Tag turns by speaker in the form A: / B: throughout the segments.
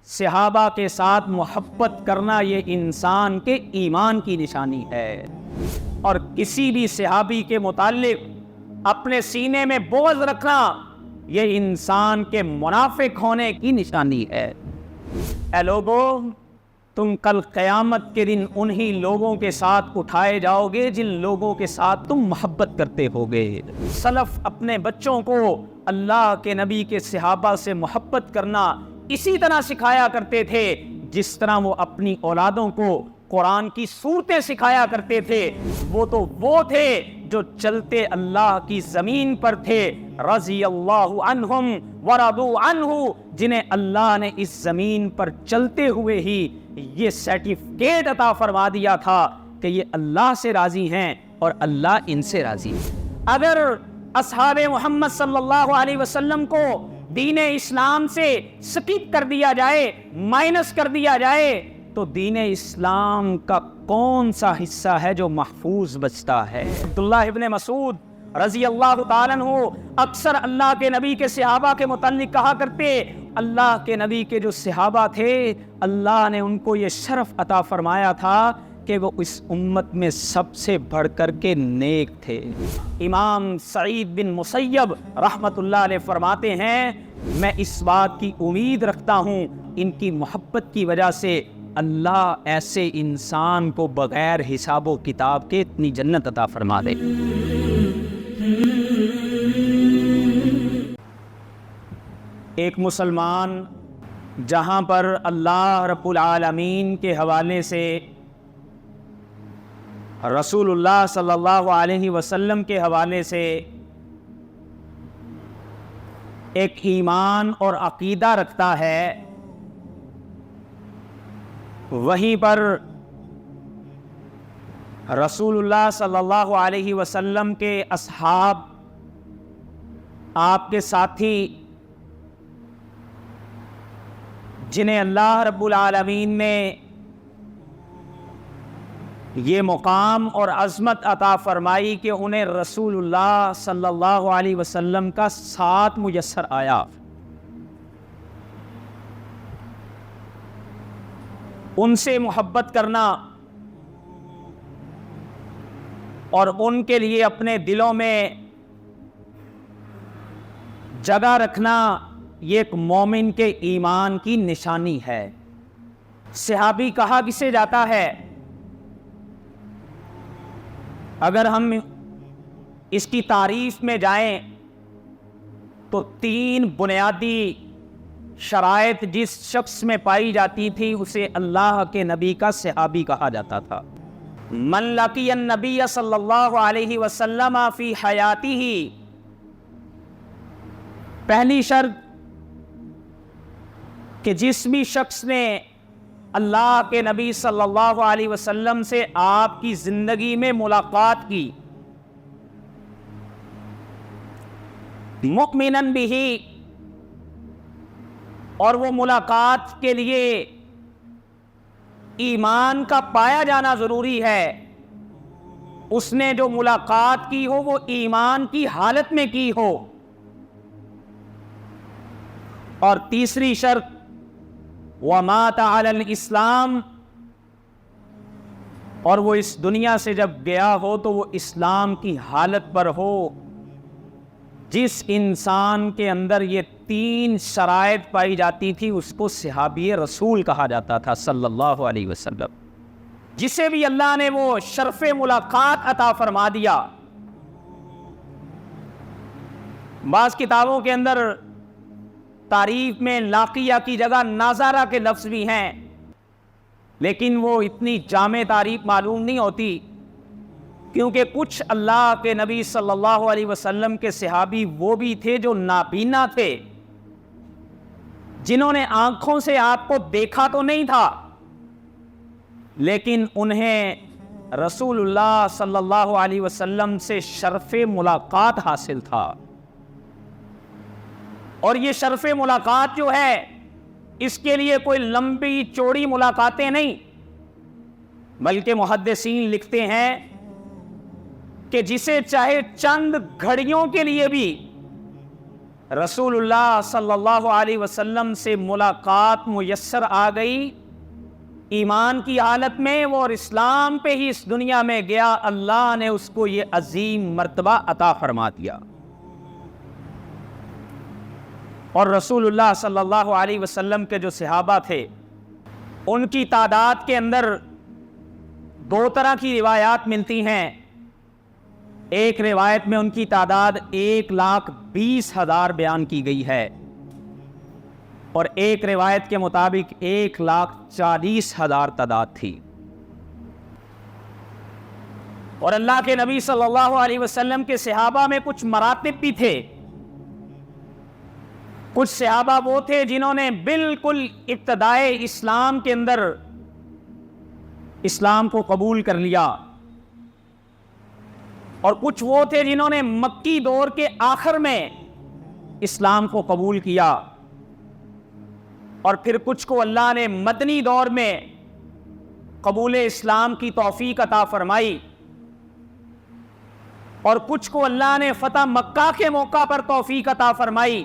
A: صحابہ کے ساتھ محبت کرنا یہ انسان کے ایمان کی نشانی ہے، اور کسی بھی صحابی کے متعلق اپنے سینے میں بغض رکھنا یہ انسان کے منافق ہونے کی نشانی ہے۔ اے لوگوں، تم کل قیامت کے دن انہی لوگوں کے ساتھ اٹھائے جاؤ گے جن لوگوں کے ساتھ تم محبت کرتے ہوگے۔ سلف اپنے بچوں کو اللہ کے نبی کے صحابہ سے محبت کرنا اسی طرح سکھایا کرتے تھے جس طرح وہ اپنی اولادوں کو قرآن کی سورتیں سکھایا کرتے تھے۔ وہ تھے جو چلتے اللہ کی زمین پر تھے، رضی اللہ عنہم ورضوا عنہ، جنہیں اللہ نے اس زمین پر چلتے ہوئے ہی یہ سرٹیفکیٹ عطا فرما دیا تھا کہ یہ اللہ سے راضی ہیں اور اللہ ان سے راضی ہے۔ اگر اصحاب محمد صلی اللہ علیہ وسلم کو دین اسلام سے سکپ کر دیا جائے، مائنس کر دیا جائے، تو دین اسلام کا کون سا حصہ ہے جو محفوظ بچتا ہے؟ عبداللہ ابن مسعود رضی اللہ تعالیٰ عنہ اکثر اللہ کے نبی کے صحابہ کے متعلق کہا کرتے، اللہ کے نبی کے جو صحابہ تھے اللہ نے ان کو یہ شرف عطا فرمایا تھا کہ وہ اس امت میں سب سے بڑھ کر کے نیک تھے۔ امام سعید بن مسیب رحمت اللہ علیہ فرماتے ہیں، میں اس بات کی امید رکھتا ہوں ان کی محبت کی وجہ سے اللہ ایسے انسان کو بغیر حساب و کتاب کے اتنی جنت عطا فرما دے۔ ایک مسلمان جہاں پر اللہ رب العالمین کے حوالے سے، رسول اللہ صلی اللہ علیہ وسلم کے حوالے سے ایک ایمان اور عقیدہ رکھتا ہے، وہیں پر رسول اللہ صلی اللہ علیہ وسلم کے اصحاب، آپ کے ساتھی، جنہیں اللہ رب العالمین نے یہ مقام اور عظمت عطا فرمائی کہ انہیں رسول اللہ صلی اللہ علیہ وسلم کا ساتھ میسر آیا، ان سے محبت کرنا اور ان کے لیے اپنے دلوں میں جگہ رکھنا یہ ایک مومن کے ایمان کی نشانی ہے۔ صحابی کہا کسے جاتا ہے؟ اگر ہم اس کی تعریف میں جائیں تو 3 بنیادی شرائط جس شخص میں پائی جاتی تھی اسے اللہ کے نبی کا صحابی کہا جاتا تھا۔ من لقی النبی صلی اللہ علیہ وسلم فی حیاتہ، پہلی شرط کہ جس بھی شخص نے اللہ کے نبی صلی اللہ علیہ وسلم سے آپ کی زندگی میں ملاقات کی، مؤمناً بہ، اور وہ ملاقات کے لیے ایمان کا پایا جانا ضروری ہے، اس نے جو ملاقات کی ہو وہ ایمان کی حالت میں کی ہو۔ اور تیسری شرط وَمَاتَ عَلَى الْإِسْلَامِ، اور وہ اس دنیا سے جب گیا ہو تو وہ اسلام کی حالت پر ہو۔ جس انسان کے اندر یہ 3 شرائط پائی جاتی تھی اس کو صحابی رسول کہا جاتا تھا صلی اللہ علیہ وسلم، جسے بھی اللہ نے وہ شرف ملاقات عطا فرما دیا۔ بعض کتابوں کے اندر تعریف میں لاقیہ کی جگہ ناظرہ کے لفظ بھی ہیں، لیکن وہ اتنی جامع تعریف معلوم نہیں ہوتی، کیونکہ کچھ اللہ کے نبی صلی اللہ علیہ وسلم کے صحابی وہ بھی تھے جو نابینا تھے، جنہوں نے آنکھوں سے آپ کو دیکھا تو نہیں تھا، لیکن انہیں رسول اللہ صلی اللہ علیہ وسلم سے شرف ملاقات حاصل تھا۔ اور یہ شرف ملاقات جو ہے اس کے لیے کوئی لمبی چوڑی ملاقاتیں نہیں، بلکہ محدثین لکھتے ہیں کہ جسے چاہے چند گھڑیوں کے لیے بھی رسول اللہ صلی اللہ علیہ وسلم سے ملاقات میسر آ گئی ایمان کی حالت میں، وہ اور اسلام پہ ہی اس دنیا میں گیا، اللہ نے اس کو یہ عظیم مرتبہ عطا فرما دیا۔ اور رسول اللہ صلی اللہ علیہ وسلم کے جو صحابہ تھے ان کی تعداد کے اندر دو طرح کی روایات ملتی ہیں۔ ایک روایت میں ان کی تعداد 1,20,000 بیان کی گئی ہے، اور ایک روایت کے مطابق 1,40,000 تعداد تھی۔ اور اللہ کے نبی صلی اللہ علیہ وسلم کے صحابہ میں کچھ مراتب بھی تھے۔ کچھ صحابہ وہ تھے جنہوں نے بالکل ابتدائے اسلام کے اندر اسلام کو قبول کر لیا، اور کچھ وہ تھے جنہوں نے مکی دور کے آخر میں اسلام کو قبول کیا، اور پھر کچھ کو اللہ نے مدنی دور میں قبول اسلام کی توفیق عطا فرمائی، اور کچھ کو اللہ نے فتح مکہ کے موقع پر توفیق عطا فرمائی،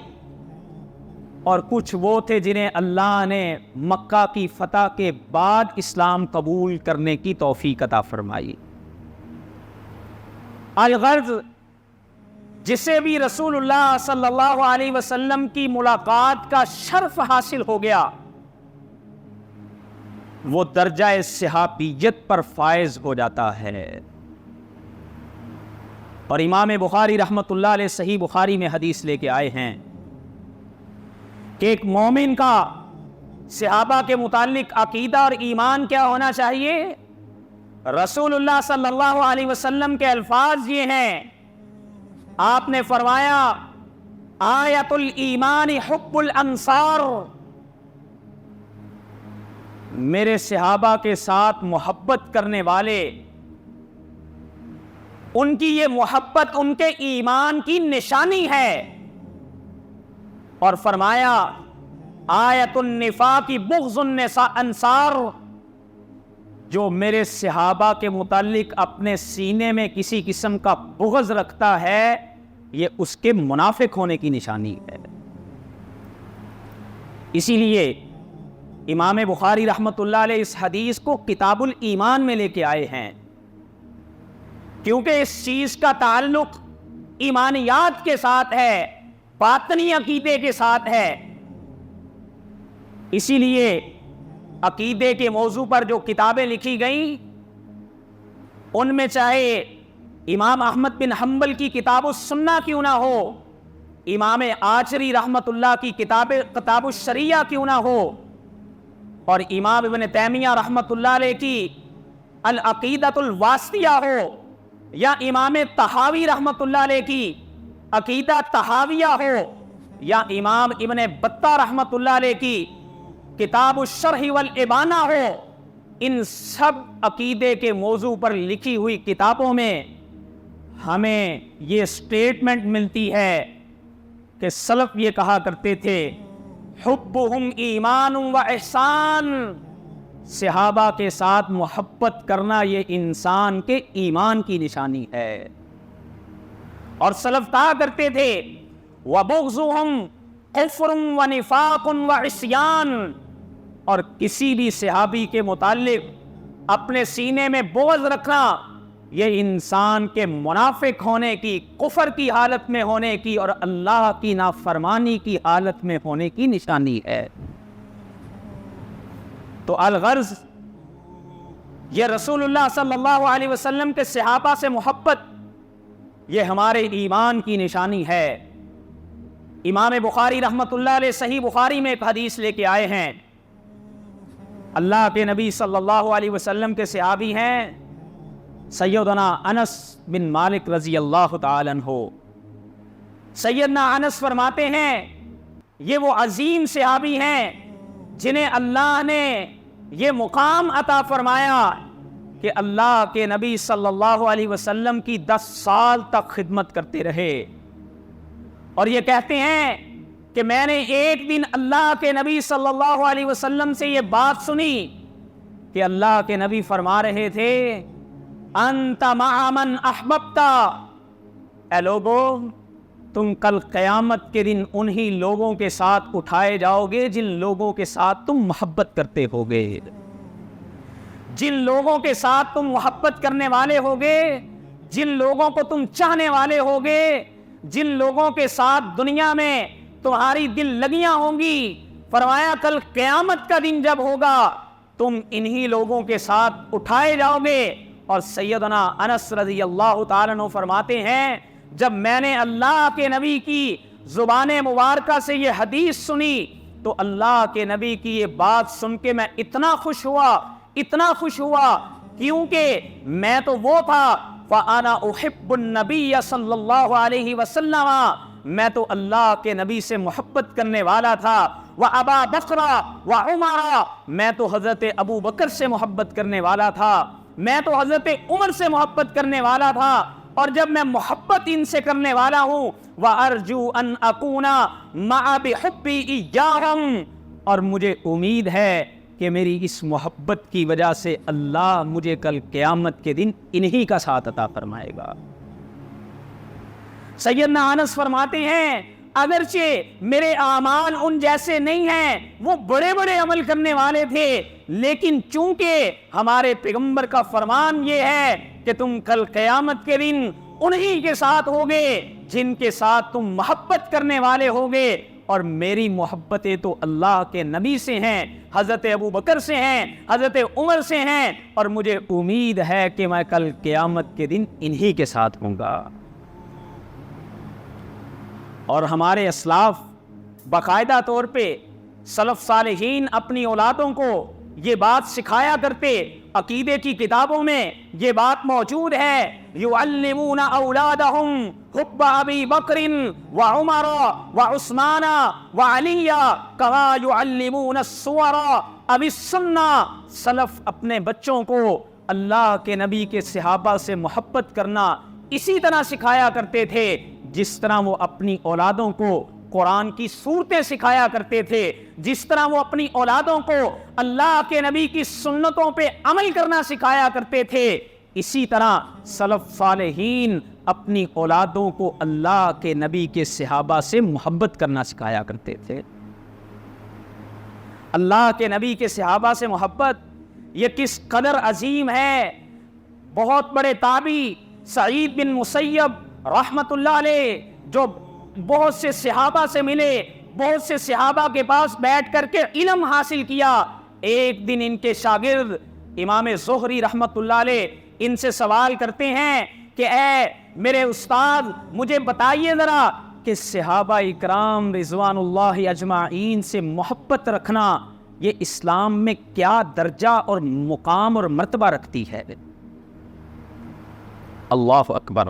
A: اور کچھ وہ تھے جنہیں اللہ نے مکہ کی فتح کے بعد اسلام قبول کرنے کی توفیق عطا فرمائی۔ الغرض جسے بھی رسول اللہ صلی اللہ علیہ وسلم کی ملاقات کا شرف حاصل ہو گیا وہ درجہ صحابیت پر فائز ہو جاتا ہے۔ اور امام بخاری رحمۃ اللہ علیہ صحیح بخاری میں حدیث لے کے آئے ہیں کہ ایک مومن کا صحابہ کے متعلق عقیدہ اور ایمان کیا ہونا چاہیے۔ رسول اللہ صلی اللہ علیہ وسلم کے الفاظ یہ ہیں، آپ نے فرمایا آیت الایمان حب الانصار، میرے صحابہ کے ساتھ محبت کرنے والے، ان کی یہ محبت ان کے ایمان کی نشانی ہے۔ اور فرمایا آیت النفاق بغض الانصار، جو میرے صحابہ کے متعلق اپنے سینے میں کسی قسم کا بغض رکھتا ہے یہ اس کے منافق ہونے کی نشانی ہے۔ اسی لیے امام بخاری رحمۃ اللہ علیہ اس حدیث کو کتاب الایمان میں لے کے آئے ہیں، کیونکہ اس چیز کا تعلق ایمانیات کے ساتھ ہے، باطنی عقیدے کے ساتھ ہے۔ اسی لیے عقیدے کے موضوع پر جو کتابیں لکھی گئیں ان میں چاہے امام احمد بن حنبل کی کتاب السنہ کیوں نہ ہو، امام آچری رحمت اللہ کی کتاب الشریعہ کیوں نہ ہو، اور امام ابن تیمیہ رحمت اللہ علیہ کی العقیدۃ الواسطیہ ہو، یا امام طحاوی رحمت اللہ علیہ کی عقیدہ طحاویہ ہو، یا امام ابن بطہ رحمت اللہ علیہ کی کتاب الشرح والابانہ ہو، ان سب عقیدے کے موضوع پر لکھی ہوئی کتابوں میں ہمیں یہ سٹیٹمنٹ ملتی ہے کہ سلف یہ کہا کرتے تھے حبہم ایمان و احسان، صحابہ کے ساتھ محبت کرنا یہ انسان کے ایمان کی نشانی ہے۔ اور سلف کہا کرتے تھے وَبُغْضُهُمْ كُفْرٌ وَنِفَاقٌ وَعِصْيَانٌ، اور کسی بھی صحابی کے متعلق اپنے سینے میں بغض رکھنا یہ انسان کے منافق ہونے کی، کفر کی حالت میں ہونے کی اور اللہ کی نافرمانی کی حالت میں ہونے کی نشانی ہے۔ تو الغرض یہ رسول اللہ صلی اللہ علیہ وسلم کے صحابہ سے محبت یہ ہمارے ایمان کی نشانی ہے۔ امام بخاری رحمت اللہ علیہ صحیح بخاری میں ایک حدیث لے کے آئے ہیں، اللہ کے نبی صلی اللہ علیہ وسلم کے صحابی ہیں سیدنا انس بن مالک رضی اللہ تعالی عنہ۔ سیدنا انس فرماتے ہیں یہ وہ عظیم صحابی ہیں جنہیں اللہ نے یہ مقام عطا فرمایا کہ اللہ کے نبی صلی اللہ علیہ وسلم کی 10 سال تک خدمت کرتے رہے، اور یہ کہتے ہیں کہ میں نے ایک دن اللہ کے نبی صلی اللہ علیہ وسلم سے یہ بات سنی کہ اللہ کے نبی فرما رہے تھے انت مع من احببتا، اے لوگو تم کل قیامت کے دن انہی لوگوں کے ساتھ اٹھائے جاؤ گے جن لوگوں کے ساتھ تم محبت کرتے ہوگے، جن لوگوں کے ساتھ تم محبت کرنے والے ہوگے، جن لوگوں کو تم چاہنے والے ہوگے، جن لوگوں کے ساتھ دنیا میں تمہاری دل لگیاں ہوں گی، فرمایا کل قیامت کا دن جب ہوگا تم انہی لوگوں کے ساتھ اٹھائے جاؤ گے۔ اور سیدنا انس رضی اللہ تعالیٰ عنہ فرماتے ہیں جب میں نے اللہ کے نبی کی زبان مبارکہ سے یہ حدیث سنی تو اللہ کے نبی کی یہ بات سن کے میں اتنا خوش ہوا کیونکہ میں تو وہ تھا فَأَنَا أُحِبُّ النَّبِيَّ صلی اللہ علیہ وسلم، میں تو اللہ کے نبی سے محبت کرنے والا تھا، وَأَبَا بَكْرَ وَعُمَرَ، میں تو حضرت ابو بکر سے محبت کرنے والا تھا، میں تو حضرت عمر سے محبت کرنے والا تھا، اور جب میں محبت ان سے کرنے والا ہوں وَأَرْجُو أَنْ أَكُونَ مَعَ بِحُبِّي إِيَّاهُمْ، اور مجھے امید ہے کہ میری اس محبت کی وجہ سے اللہ مجھے کل قیامت کے دن انہی کا ساتھ عطا فرمائے گا۔ سیدنا انس فرماتے ہیں اگرچہ میرے اعمال ان جیسے نہیں ہیں، وہ بڑے بڑے عمل کرنے والے تھے، لیکن چونکہ ہمارے پیغمبر کا فرمان یہ ہے کہ تم کل قیامت کے دن انہی کے ساتھ ہوگے جن کے ساتھ تم محبت کرنے والے ہوگے، اور میری محبتیں تو اللہ کے نبی سے ہیں، حضرت ابو بکر سے ہیں، حضرت عمر سے ہیں، اور مجھے امید ہے کہ میں کل قیامت کے دن انہی کے ساتھ ہوں گا۔ اور ہمارے اسلاف باقاعدہ طور پہ سلف صالحین اپنی اولادوں کو یہ بات سکھایا کرتے، عقیدے کی کتابوں میں یہ بات موجود ہے، یعلمون اولادہم حب ابی بکر وعمر وعثمان وعلی کما یعلمون السور اب السنہ، سلف اپنے بچوں کو اللہ کے نبی کے صحابہ سے محبت کرنا اسی طرح سکھایا کرتے تھے جس طرح وہ اپنی اولادوں کو قرآن کی صورتیں سکھایا کرتے تھے، جس طرح وہ اپنی اولادوں کو اللہ کے نبی کی سنتوں پہ عمل کرنا سکھایا کرتے تھے، اسی طرح سلف صالحین اپنی اولادوں کو اللہ کے نبی کے صحابہ سے محبت کرنا سکھایا کرتے تھے۔ اللہ کے نبی کے صحابہ سے محبت یہ کس قدر عظیم ہے۔ بہت بڑے تابعی سعید بن مسیب رحمت اللہ علیہ جو بہت سے صحابہ سے ملے، بہت سے صحابہ کے پاس بیٹھ کر کے علم حاصل کیا، ایک دن ان کے شاگرد امام زہری رحمت اللہ علیہ ان سے سوال کرتے ہیں کہ اے میرے استاد مجھے بتائیے ذرا کہ صحابہ اکرام رضوان اللہ اجمعین سے محبت رکھنا یہ اسلام میں کیا درجہ اور مقام اور مرتبہ رکھتی ہے۔ اللہ اکبر۔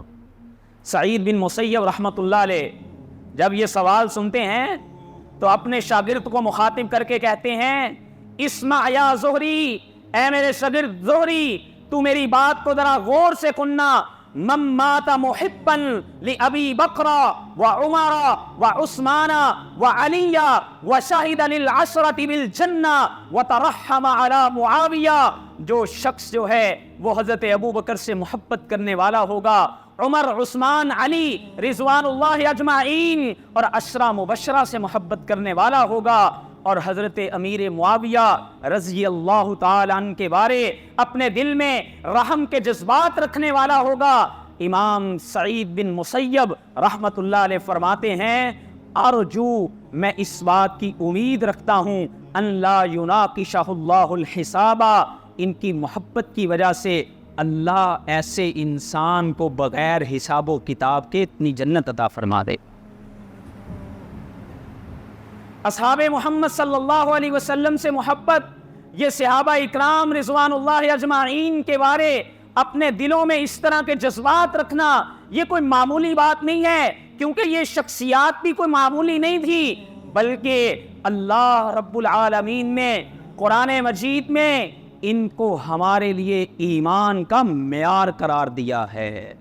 A: سعید بن مسیب رحمت اللہ علیہ جب یہ سوال سنتے ہیں تو اپنے شاگرد کو مخاطب کر کے کہتے ہیں اسمع یا زہری، اے میرے شاگرد زہری تو میری بات کو ذرا غور سے سننا، من مات محبا لأبی بکر وعمر وعثمان وعلی وشہد للعشرۃ بالجنہ وترحم علی معاویہ، جو شخص جو ہے وہ حضرت ابو بکر سے محبت کرنے والا ہوگا، عمر عثمان علی رضوان اللہ اجمعین اور عشرہ مبشرہ سے محبت کرنے والا ہوگا، اور حضرت امیر معاویہ رضی اللہ تعالیٰ عنہ کے بارے اپنے دل میں رحم کے جذبات رکھنے والا ہوگا۔ امام سعید بن مسیب رحمت اللہ علیہ فرماتے ہیں ارجو، میں اس بات کی امید رکھتا ہوں ان لا یناقشہ اللہ الحساب، ان کی محبت کی وجہ سے اللہ ایسے انسان کو بغیر حساب و کتاب کے اتنی جنت عطا فرما دے۔ اصحاب محمد صلی اللہ علیہ وسلم سے محبت، یہ صحابہ اکرام رضوان اللہ اجمعین کے بارے اپنے دلوں میں اس طرح کے جذبات رکھنا یہ کوئی معمولی بات نہیں ہے، کیونکہ یہ شخصیات بھی کوئی معمولی نہیں تھی، بلکہ اللہ رب العالمین نے قرآن مجید میں ان کو ہمارے لیے ایمان کا معیار قرار دیا ہے۔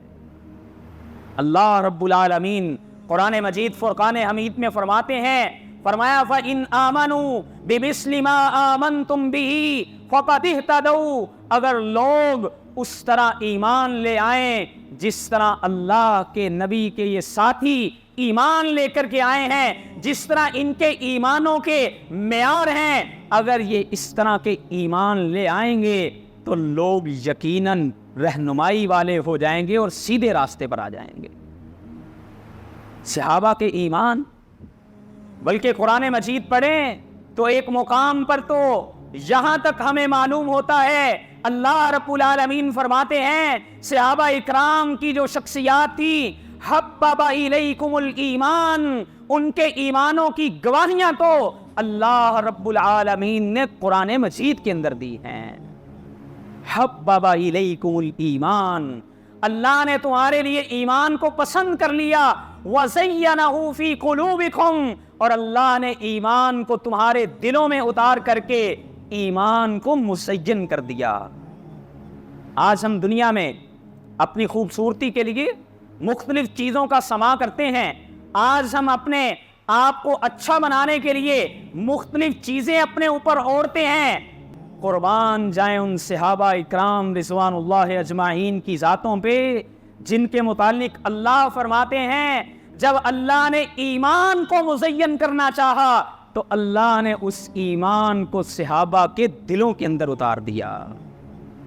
A: اللہ رب العالمین قرآن مجید فرقان حمید میں فرماتے ہیں، فرمایا فَإِنْ آمَنُوا بِمِثْلِ مَا آمَنْتُمْ بِهِ فَقَدِ اهْتَدَوْا، اگر لوگ اس طرح ایمان لے آئیں جس طرح اللہ کے نبی کے یہ ساتھی ایمان لے کر کے آئے ہیں، جس طرح ان کے ایمانوں کے معیار ہیں، اگر یہ اس طرح کے ایمان لے آئیں گے تو لوگ یقیناً رہنمائی والے ہو جائیں گے اور سیدھے راستے پر آ جائیں گے۔ صحابہ کے ایمان، بلکہ قرآن مجید پڑھیں تو ایک مقام پر تو یہاں تک ہمیں معلوم ہوتا ہے، اللہ رب العالمین فرماتے ہیں صحابہ اکرام کی جو شخصیات تھی، حبب الیکم الایمان، ان کے ایمانوں کی گواہیاں تو اللہ رب العالمین نے قرآن مجید کے اندر دی ہیں۔ حبب الیکم الایمان، اللہ نے تمہارے لیے ایمان کو پسند کر لیا، وزینہ فی قلوبکم، اور اللہ نے ایمان کو تمہارے دلوں میں اتار کر کے ایمان کو مزین کر دیا۔ آج ہم دنیا میں اپنی خوبصورتی کے لیے مختلف چیزوں کا سماع کرتے ہیں، آج ہم اپنے آپ کو اچھا بنانے کے لیے مختلف چیزیں اپنے اوپر اوڑھتے ہیں۔ قربان جائیں ان صحابہ اکرام رضوان اللہ اجمعین کی ذاتوں پہ جن کے متعلق اللہ فرماتے ہیں جب اللہ نے ایمان کو مزین کرنا چاہا تو اللہ نے اس ایمان کو صحابہ کے دلوں کے اندر اتار دیا۔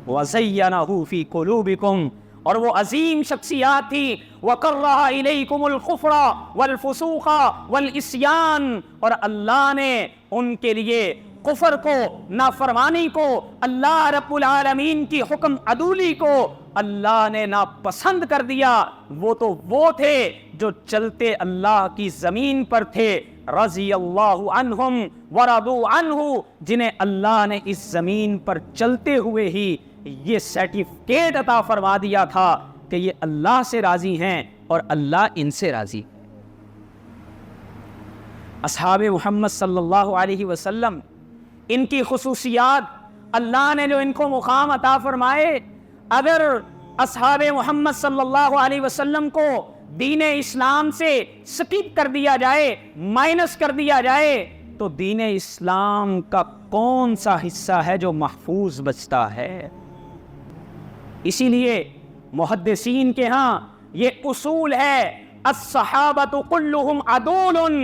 A: وَزَيَّنَهُ فِي قُلُوبِكُمْ، اور وہ عظیم شخصیات تھی، وَكَرَّهَ إِلَيْكُمُ الْكُفْرَ وَالْفُسُوقَ وَالْعِصْيَانَ، اور اللہ نے ان کے لیے کفر کو، نافرمانی کو، اللہ رب العالمین کی حکم عدولی کو اللہ نے ناپسند کر دیا۔ وہ تو وہ تھے جو چلتے اللہ کی زمین پر تھے، رضی اللہ عنہم ورضوا عنہ، جنہیں اللہ نے اس زمین پر چلتے ہوئے ہی یہ سرٹیفکیٹ عطا فرما دیا تھا کہ یہ اللہ سے راضی ہیں اور اللہ ان سے راضی۔ اصحاب محمد صلی اللہ علیہ وسلم، ان کی خصوصیات، اللہ نے جو ان کو مقام عطا فرمائے، اگر اصحاب محمد صلی اللہ علیہ وسلم کو دین اسلام سے سکپ کر دیا جائے، مائنس کر دیا جائے، تو دین اسلام کا کون سا حصہ ہے جو محفوظ بچتا ہے؟ اسی لیے محدثین کے ہاں یہ اصول ہے، الصحابۃ کلہم عدول،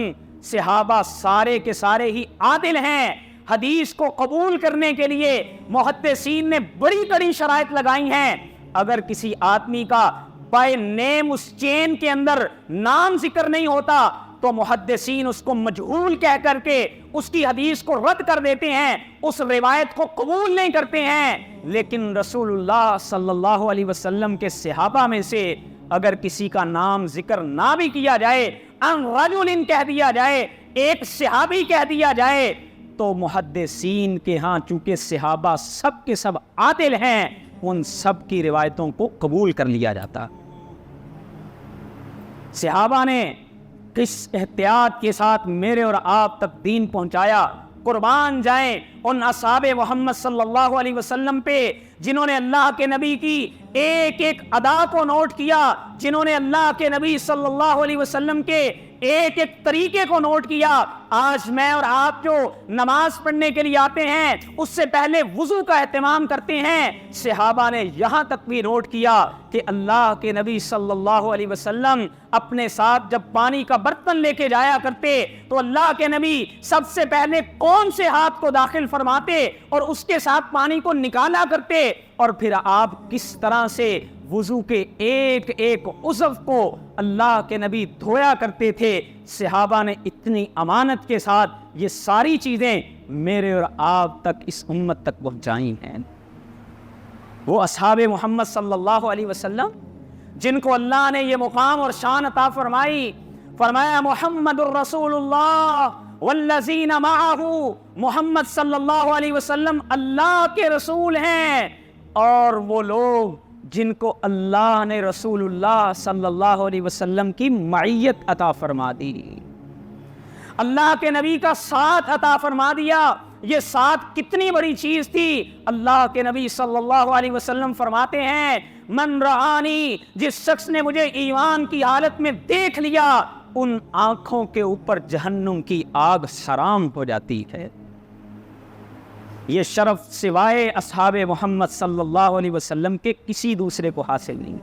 A: صحابہ سارے کے سارے ہی عادل ہیں۔ حدیث کو قبول کرنے کے لیے محدثین نے بڑی بڑی شرائط لگائی ہیں۔ اگر کسی آدمی کا بائی نیم اس چین کے اندر نام ذکر نہیں ہوتا تو محدثین اس کو مجہول کہہ کر کے اس کی حدیث کو رد کر دیتے ہیں، اس روایت کو قبول نہیں کرتے ہیں۔ لیکن رسول اللہ صلی اللہ علیہ وسلم کے صحابہ میں سے اگر کسی کا نام ذکر نہ بھی کیا جائے، ان رجل کہہ دیا جائے، ایک صحابی کہہ دیا جائے، تو محدثین کے ہاں چونکہ صحابہ سب کے سب عادل ہیں، ان سب کی روایتوں کو قبول کر لیا جاتا۔ صحابہ نے کس احتیاط کے ساتھ میرے اور آپ تک دین پہنچایا، قربان جائیں ان اصحاب محمد صلی اللہ علیہ وسلم پہ جنہوں نے اللہ کے نبی کی ایک ایک ادا کو نوٹ کیا، جنہوں نے اللہ کے نبی صلی اللہ علیہ وسلم کے ایک ایک طریقے کو نوٹ کیا۔ آج میں اور آپ جو نماز پڑھنے کے لیے آتے ہیں اس سے پہلے وضو کا اہتمام کرتے ہیں، صحابہ نے یہاں تک بھی نوٹ کیا کہ اللہ کے نبی صلی اللہ علیہ وسلم اپنے ساتھ جب پانی کا برتن لے کے جایا کرتے تو اللہ کے نبی سب سے پہلے کون سے ہاتھ کو داخل فرماتے اور اس کے ساتھ پانی کو نکالا کرتے، اور پھر آپ کس طرح سے وضو کے ایک ایک عضو کو اللہ کے نبی دھویا کرتے تھے۔ صحابہ نے اتنی امانت کے ساتھ یہ ساری چیزیں میرے اور آپ تک، اس امت تک پہنچائی ہیں۔ وہ اصحاب محمد صلی اللہ علیہ وسلم جن کو اللہ نے یہ مقام اور شان عطا فرمائی، فرمایا محمد الرسول اللہ والذین معہ، محمد صلی اللہ علیہ وسلم اللہ کے رسول ہیں، اور وہ لوگ جن کو اللہ نے رسول اللہ صلی اللہ علیہ وسلم کی معیت عطا فرما دی، اللہ کے نبی کا ساتھ عطا فرما دیا۔ یہ ساتھ کتنی بڑی چیز تھی۔ اللہ کے نبی صلی اللہ علیہ وسلم فرماتے ہیں من رآنی، جس شخص نے مجھے ایمان کی حالت میں دیکھ لیا ان آنکھوں کے اوپر جہنم کی آگ حرام ہو جاتی ہے۔ یہ شرف سوائے اصحاب محمد صلی اللہ علیہ وسلم کے کسی دوسرے کو حاصل نہیں۔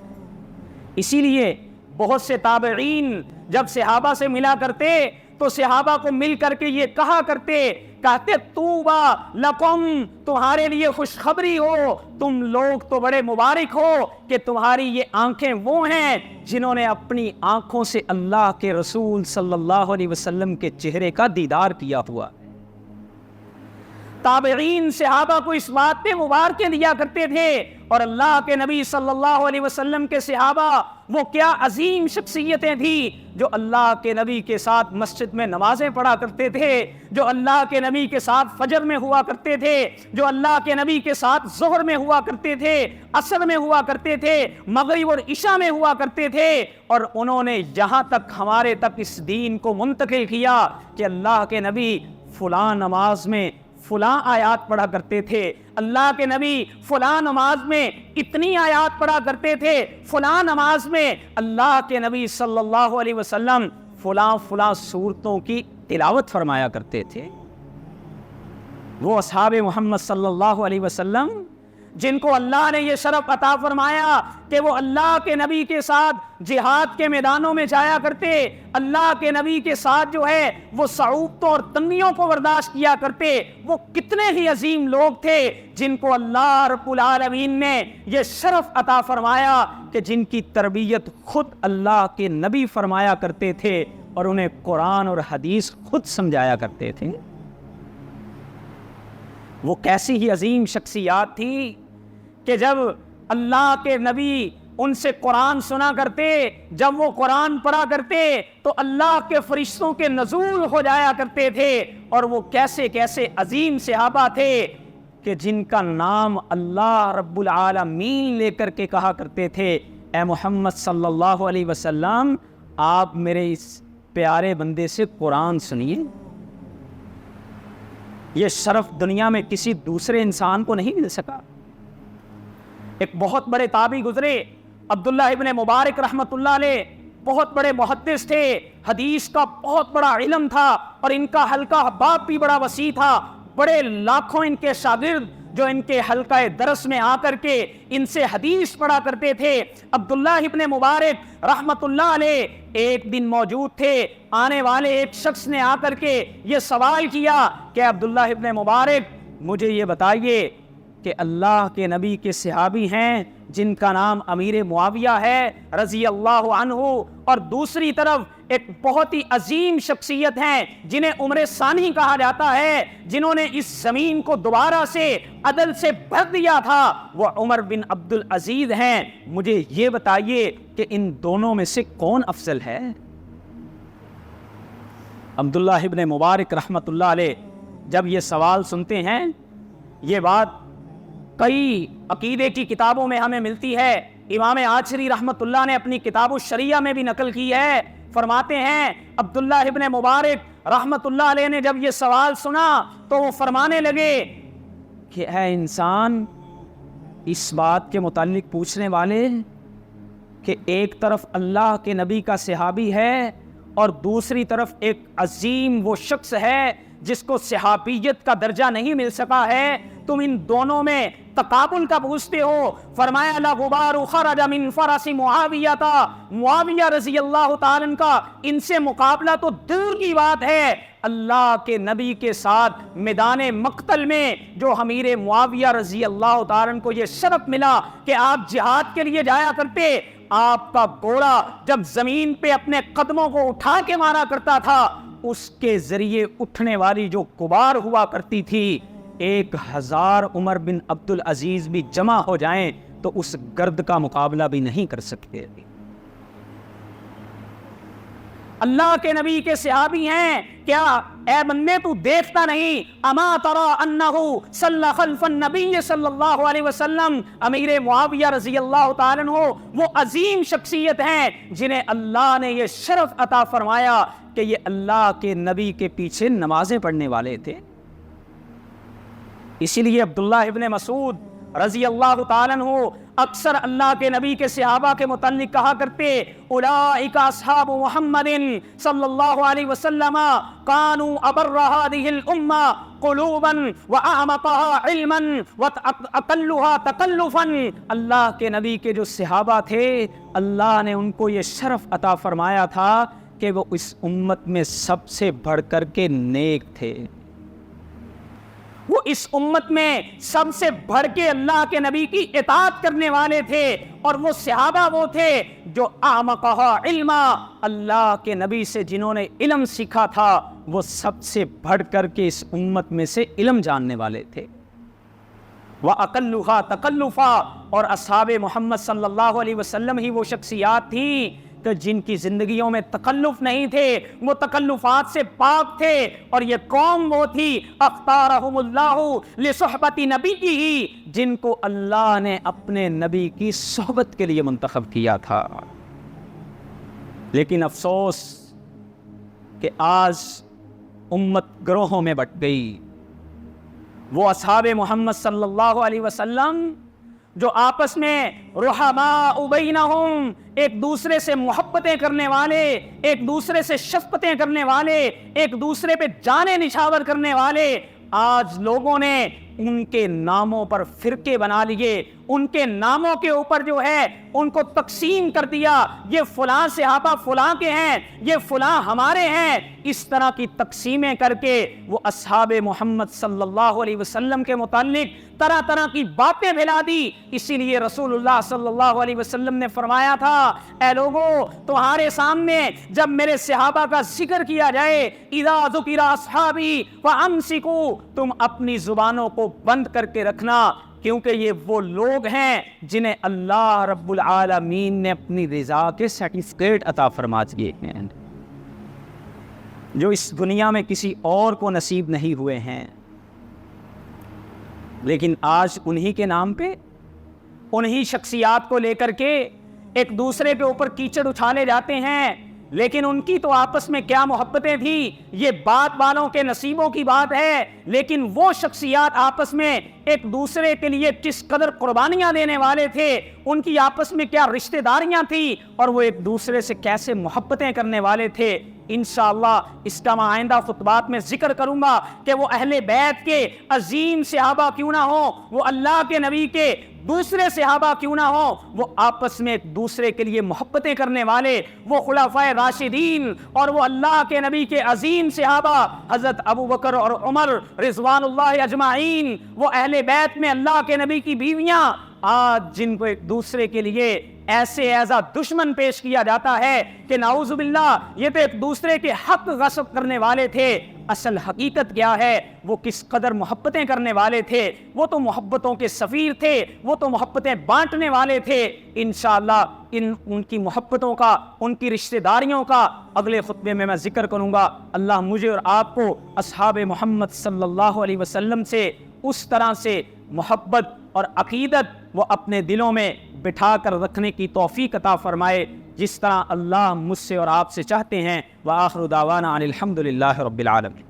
A: اسی لیے بہت سے تابعین جب صحابہ سے ملا کرتے تو صحابہ کو مل کر کے یہ کہا کرتے، کہتے طوبیٰ لکم، تمہارے لیے خوشخبری ہو، تم لوگ تو بڑے مبارک ہو کہ تمہاری یہ آنکھیں وہ ہیں جنہوں نے اپنی آنکھوں سے اللہ کے رسول صلی اللہ علیہ وسلم کے چہرے کا دیدار کیا ہوا۔ تابعین صحابہ کو اس بات پہ مبارکیں دیا کرتے تھے، اور اللہ کے نبی صلی اللہ علیہ وسلم کے صحابہ وہ کیا عظیم شخصیتیں تھیں جو اللہ کے نبی کے ساتھ مسجد میں نمازیں پڑھا کرتے تھے، جو اللہ کے نبی کے ساتھ فجر میں ہوا کرتے تھے، جو اللہ کے نبی کے ساتھ ظہر میں ہوا کرتے تھے، عصر میں ہوا کرتے تھے، مغرب اور عشاء میں ہوا کرتے تھے، اور انہوں نے جہاں تک ہمارے تک اس دین کو منتقل کیا کہ اللہ کے نبی فلاں نماز میں فلاں آیات پڑھا کرتے تھے، اللہ کے نبی فلاں نماز میں اتنی آیات پڑھا کرتے تھے، فلاں نماز میں اللہ کے نبی صلی اللہ علیہ وسلم فلاں سورتوں کی تلاوت فرمایا کرتے تھے۔ وہ اصحاب محمد صلی اللہ علیہ وسلم جن کو اللہ نے یہ شرف عطا فرمایا کہ وہ اللہ کے نبی کے ساتھ جہاد کے میدانوں میں جایا کرتے، اللہ کے نبی کے ساتھ جو ہے وہ صعوبتوں اور تنگیوں کو برداشت کیا کرتے، وہ کتنے ہی عظیم لوگ تھے جن کو اللہ رب العالمین نے یہ شرف عطا فرمایا کہ جن کی تربیت خود اللہ کے نبی فرمایا کرتے تھے اور انہیں قرآن اور حدیث خود سمجھایا کرتے تھے۔ وہ کیسی ہی عظیم شخصیات تھی کہ جب اللہ کے نبی ان سے قرآن سنا کرتے، جب وہ قرآن پڑھا کرتے تو اللہ کے فرشتوں کے نزول ہو جایا کرتے تھے، اور وہ کیسے کیسے عظیم صحابہ تھے کہ جن کا نام اللہ رب العالمین لے کر کے کہا کرتے تھے، اے محمد صلی اللہ علیہ وسلم آپ میرے اس پیارے بندے سے قرآن سنیے۔ یہ شرف دنیا میں کسی دوسرے انسان کو نہیں مل سکا۔ ایک بہت بڑے تابعی گزرے، عبداللہ ابن مبارک رحمۃ اللہ علیہ، بہت بڑے محدث تھے، حدیث کا بہت بڑا علم تھا، اور ان کا حلقہ باب بھی بڑا وسیع تھا، بڑے لاکھوں ان کے شاگرد جو ان کے حلقہ درس میں آ کر کے ان سے حدیث پڑھا کرتے تھے۔ عبداللہ ابن مبارک رحمۃ اللہ علیہ ایک دن موجود تھے، آنے والے ایک شخص نے آ کر کے یہ سوال کیا کہ عبداللہ ابن مبارک مجھے یہ بتائیے کہ اللہ کے نبی کے صحابی ہیں جن کا نام امیر معاویہ ہے رضی اللہ عنہ، اور دوسری طرف ایک بہت ہی عظیم شخصیت ہیں جنہیں عمر ثانی کہا جاتا ہے، جنہوں نے اس زمین کو دوبارہ سے عدل سے بھر دیا تھا، وہ عمر بن عبد العزیز ہیں، مجھے یہ بتائیے کہ ان دونوں میں سے کون افضل ہے؟ عبداللہ ابن مبارک رحمۃ اللہ علیہ جب یہ سوال سنتے ہیں، یہ بات کئی عقیدے کی کتابوں میں ہمیں ملتی ہے، امام آچری رحمۃ اللہ نے اپنی کتاب الشریعہ میں بھی نقل کی ہے، فرماتے ہیں عبداللہ ابن مبارک رحمۃ اللہ علیہ نے جب یہ سوال سنا تو وہ فرمانے لگے کہ اے انسان، اس بات کے متعلق پوچھنے والے کہ ایک طرف اللہ کے نبی کا صحابی ہے اور دوسری طرف ایک عظیم وہ شخص ہے جس کو صحابیت کا درجہ نہیں مل سکا ہے، تم ان دونوں میں تقابل کا پوچھتے ہو۔ فرمایا لا غبار خرج من فرس معاویہ، معاویہ رضی اللہ تعالیٰ عنہ کا ان سے مقابلہ تو دور کی بات ہے، اللہ کے نبی کے ساتھ میدان مقتل میں جو امیر معاویہ رضی اللہ تعالیٰ عنہ کو یہ شرف ملا کہ آپ جہاد کے لیے جایا کرتے، آپ کا گھوڑا جب زمین پہ اپنے قدموں کو اٹھا کے مارا کرتا تھا، اس کے ذریعے اٹھنے والی جو غبار ہوا کرتی تھی، 1000 عمر بن عبد العزیز بھی جمع ہو جائیں تو اس گرد کا مقابلہ بھی نہیں کر سکتے۔ اللہ کے نبی کے صحابی ہیں، کیا اے بندے تو دیکھتا نہیں، اما ترى انه صلى خلف النبی صلی اللہ علیہ وسلم، امیر معاویہ رضی اللہ تعالیٰ عنہ وہ عظیم شخصیت ہیں جنہیں اللہ نے یہ شرف عطا فرمایا کہ یہ اللہ کے نبی کے پیچھے نمازیں پڑھنے والے تھے۔ اسی لیے عبداللہ ابن مسعود رضی اللہ تعالیٰ عنہ اکثر اللہ کے نبی کے صحابہ کے متعلق کہا کرتے اولئک اصحاب محمد صلی اللہ علیہ وسلم کانوا ابر هذه الامہ قلوبا واعمقها علما واقلها تکلفا. اللہ کے نبی کے جو صحابہ تھے اللہ نے ان کو یہ شرف عطا فرمایا تھا کہ وہ اس امت میں سب سے بڑھ کر کے نیک تھے. وہ اس امت میں سب سے بڑھ کے اللہ کے نبی کی اطاعت کرنے والے تھے. اور وہ صحابہ وہ تھے جو اعمقھا علما، اللہ کے نبی سے جنہوں نے علم سیکھا تھا وہ سب سے بڑھ کر کے اس امت میں سے علم جاننے والے تھے. وَأَقَلُّهَا تَقَلُّفًا، اور اصحاب محمد صلی اللہ علیہ وسلم ہی وہ شخصیات تھیں کہ جن کی زندگیوں میں تکلف نہیں تھے، وہ تکلفات سے پاک تھے. اور یہ قوم وہ تھی اختارہم اللہ لصحبت نبیہ، جن کو اللہ نے اپنے نبی کی صحبت کے لیے منتخب کیا تھا. لیکن افسوس کہ آج امت گروہوں میں بٹ گئی. وہ اصحاب محمد صلی اللہ علیہ وسلم جو آپس میں رحماء بینہم، ایک دوسرے سے محبتیں کرنے والے، ایک دوسرے سے شفقتیں کرنے والے، ایک دوسرے پہ جانیں نچھاور کرنے والے، آج لوگوں نے ان کے ناموں پر فرقے بنا لیے، ان کے ناموں کے اوپر جو ہے ان کو تقسیم کر دیا. یہ فلاں صحابہ فلاں کے ہیں، یہ فلاں ہمارے ہیں. اس طرح کی تقسیمیں کر کے وہ اصحاب محمد صلی اللہ علیہ وسلم کے متعلق طرح طرح کی باتیں پھیلا دی. اسی لیے رسول اللہ صلی اللہ علیہ وسلم نے فرمایا تھا اے لوگو تمہارے سامنے جب میرے صحابہ کا ذکر کیا جائے اذا ذکر اصحابی فامسکوا، تم اپنی زبانوں کو بند کر کے رکھنا، کیونکہ یہ وہ لوگ ہیں جنہیں اللہ رب العالمین نے اپنی رضا کے سرٹیفکیٹ عطا فرما دیے ہیں، جو اس دنیا میں کسی اور کو نصیب نہیں ہوئے ہیں. لیکن آج انہی کے نام پہ، انہی شخصیات کو لے کر کے ایک دوسرے کے اوپر کیچڑ اچھالے جاتے ہیں. لیکن ان کی تو آپس میں کیا محبتیں تھیں، یہ بات والوں کے نصیبوں کی بات ہے. لیکن وہ شخصیات آپس میں ایک دوسرے کے لیے کس قدر قربانیاں دینے والے تھے، ان کی آپس میں کیا رشتہ داریاں تھیں، اور وہ ایک دوسرے سے کیسے محبتیں کرنے والے تھے. انشاءاللہ اس کا میں آئندہ خطبات میں ذکر کروں گا کہ وہ اہل بیت کے عظیم صحابہ کیوں نہ ہوں، وہ اللہ کے نبی کے دوسرے صحابہ کیوں نہ ہوں، وہ آپس میں ایک دوسرے کے لیے محبتیں کرنے والے، وہ خلفائے راشدین اور وہ اللہ کے نبی کے عظیم صحابہ حضرت ابو بکر اور عمر رضوان اللہ اجمعین، وہ اہل بیت میں اللہ کے نبی کی بیویاں، آج جن کو ایک دوسرے کے لیے ایسے ایز اے دشمن پیش کیا جاتا ہے کہ نعوذ باللہ یہ تو ایک دوسرے کے حق غصب کرنے والے تھے. اصل حقیقت کیا ہے، وہ کس قدر محبتیں کرنے والے تھے، وہ تو محبتوں کے سفیر تھے، وہ تو محبتیں بانٹنے والے تھے. انشاءاللہ ان کی محبتوں کا، ان کی رشتہ داریوں کا اگلے خطبے میں ذکر کروں گا. اللہ مجھے اور آپ کو اصحاب محمد صلی اللہ علیہ وسلم سے اس طرح سے محبت اور عقیدت وہ اپنے دلوں میں بٹھا کر رکھنے کی توفیق عطا فرمائے جس طرح اللہ مجھ سے اور آپ سے چاہتے ہیں. وآخر دعوانا ان الحمد للہ رب العالمین.